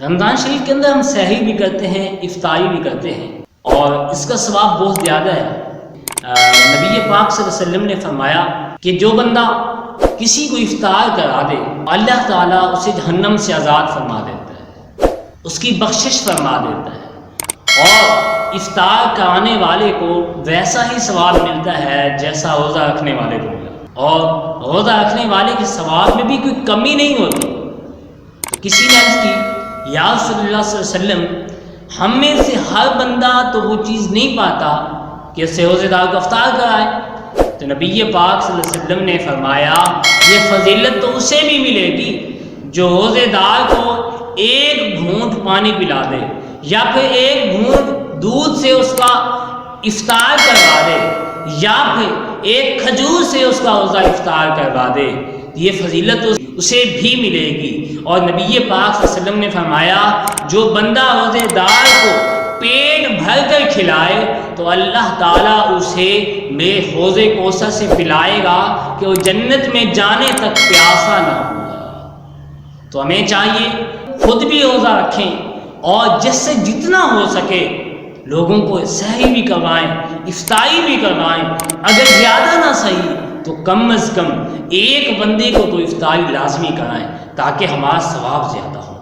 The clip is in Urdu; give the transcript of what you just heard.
رمضان شریف کے اندر ہم سحری بھی کرتے ہیں، افطاری بھی کرتے ہیں، اور اس کا ثواب بہت زیادہ ہے۔ نبی پاک صلی اللہ علیہ وسلم نے فرمایا کہ جو بندہ کسی کو افطار کرا دے، اللہ تعالیٰ اسے جہنم سے آزاد فرما دیتا ہے، اس کی بخشش فرما دیتا ہے، اور افطار کرانے والے کو ویسا ہی ثواب ملتا ہے جیسا روزہ رکھنے والے کو ملا، اور روزہ رکھنے والے کے ثواب میں بھی کوئی کمی نہیں ہوتی۔ تو کسی نے عرض کی، یا رسول اللہ صلی اللہ علیہ وسلم، ہم میں سے ہر بندہ تو وہ چیز نہیں پاتا کہ اسے روزے دار کو افطار کرائے۔ تو نبی پاک صلی اللہ علیہ وسلم نے فرمایا، یہ فضیلت تو اسے بھی ملے گی جو روزے دار کو ایک گھونٹ پانی پلا دے، یا پھر ایک گھونٹ دودھ سے اس کا افطار کروا دے، یا پھر ایک کھجور سے اس کا روزہ افطار کروا دے۔ یہ فضیلت اسے بھی ملے گی۔ اور نبی پاک صلی اللہ علیہ وسلم نے فرمایا، جو بندہ روزے دار کو پیٹ بھر کر کھلائے تو اللہ تعالیٰ اسے میرے حوض کوثر سے پلائے گا کہ وہ جنت میں جانے تک پیاسا نہ ہوگا۔ تو ہمیں چاہیے خود بھی روزہ رکھیں، اور جس سے جتنا ہو سکے لوگوں کو سحری بھی کروائیں، افطاری بھی کروائیں، اگر زیادہ نہ صحیح تو کم از کم ایک بندے کو تو افطاری لازمی کرائیں تاکہ ہمارا ثواب زیادہ ہو۔